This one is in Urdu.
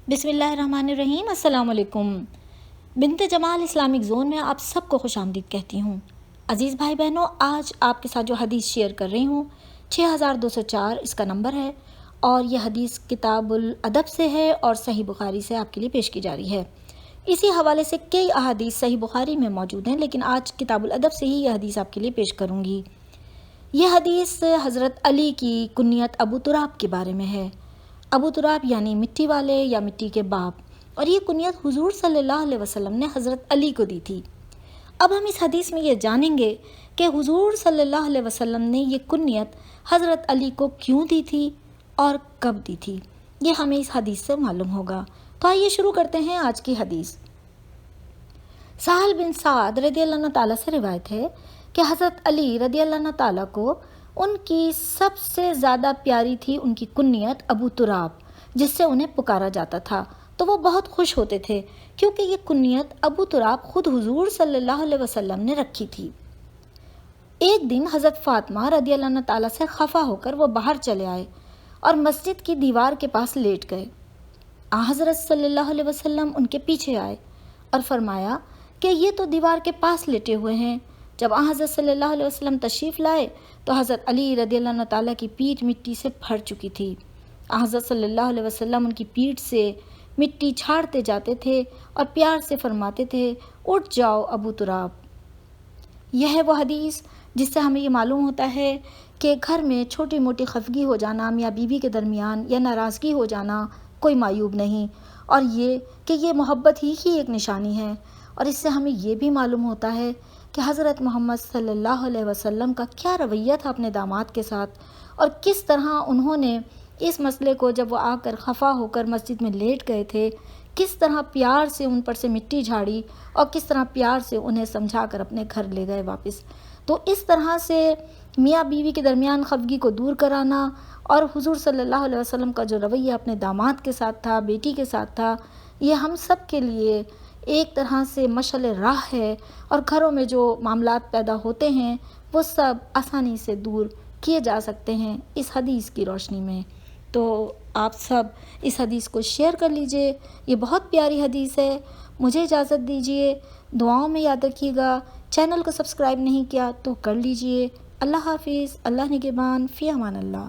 بسم اللہ الرحمن الرحیم۔ السلام علیکم۔ بنت جمال اسلامک زون میں آپ سب کو خوش آمدید کہتی ہوں۔ عزیز بھائی بہنوں، آج آپ کے ساتھ جو حدیث شیئر کر رہی ہوں 6204 اس کا نمبر ہے، اور یہ حدیث کتاب الادب سے ہے اور صحیح بخاری سے آپ کے لیے پیش کی جا رہی ہے۔ اسی حوالے سے کئی احادیث صحیح بخاری میں موجود ہیں، لیکن آج کتاب الادب سے ہی یہ حدیث آپ کے لیے پیش کروں گی۔ یہ حدیث حضرت علی کی کنیت ابو تراب کے بارے میں ہے۔ ابو تراب یعنی مٹی والے یا مٹی کے باپ، اور یہ کنیت حضور صلی اللہ علیہ وسلم نے حضرت علی کو دی تھی۔ اب ہم اس حدیث میں یہ جانیں گے کہ حضور صلی اللہ علیہ وسلم نے یہ کنیت حضرت علی کو کیوں دی تھی اور کب دی تھی، یہ ہمیں اس حدیث سے معلوم ہوگا۔ تو آئیے شروع کرتے ہیں آج کی حدیث۔ سہل بن سعد رضی اللہ عنہ تعالیٰ سے روایت ہے کہ حضرت علی رضی اللہ عنہ تعالیٰ کو ان کی سب سے زیادہ پیاری تھی ان کی کنیت ابو تراب، جس سے انہیں پکارا جاتا تھا، تو وہ بہت خوش ہوتے تھے کیونکہ یہ کنیت ابو تراب خود حضور صلی اللہ علیہ وسلم نے رکھی تھی۔ ایک دن حضرت فاطمہ رضی اللہ عنہ تعالیٰ سے خفا ہو کر وہ باہر چلے آئے اور مسجد کی دیوار کے پاس لیٹ گئے۔ حضرت صلی اللہ علیہ وسلم ان کے پیچھے آئے اور فرمایا کہ یہ تو دیوار کے پاس لیٹے ہوئے ہیں۔ جب حضرت صلی اللہ علیہ وسلم تشریف لائے تو حضرت علی رضی اللہ عنہ تعالیٰ کی پیٹھ مٹی سے بھر چکی تھی۔ حضرت صلی اللہ علیہ وسلم ان کی پیٹھ سے مٹی چھاڑتے جاتے تھے اور پیار سے فرماتے تھے، اٹھ جاؤ ابو تراب۔ یہ ہے وہ حدیث جس سے ہمیں یہ معلوم ہوتا ہے کہ گھر میں چھوٹی موٹی خفگی ہو جانا، میاں بیوی کے درمیان یا ناراضگی ہو جانا کوئی معیوب نہیں، اور یہ کہ یہ محبت ہی ایک نشانی ہے۔ اور اس سے ہمیں یہ بھی معلوم ہوتا ہے کہ حضرت محمد صلی اللہ علیہ وسلم کا کیا رویہ تھا اپنے داماد کے ساتھ، اور کس طرح انہوں نے اس مسئلے کو جب وہ آ کر خفا ہو کر مسجد میں لیٹ گئے تھے، کس طرح پیار سے ان پر سے مٹی جھاڑی اور کس طرح پیار سے انہیں سمجھا کر اپنے گھر لے گئے واپس۔ تو اس طرح سے میاں بیوی کے درمیان خفگی کو دور کرانا اور حضور صلی اللہ علیہ وسلم کا جو رویہ اپنے داماد کے ساتھ تھا، بیٹی کے ساتھ تھا، یہ ہم سب کے لیے ایک طرح سے مشعل راہ ہے، اور گھروں میں جو معاملات پیدا ہوتے ہیں وہ سب آسانی سے دور کیے جا سکتے ہیں اس حدیث کی روشنی میں۔ تو آپ سب اس حدیث کو شیئر کر لیجئے، یہ بہت پیاری حدیث ہے۔ مجھے اجازت دیجئے، دعاؤں میں یاد رکھیے گا۔ چینل کو سبسکرائب نہیں کیا تو کر لیجئے۔ اللہ حافظ، اللہ نگہبان، فی امان اللہ۔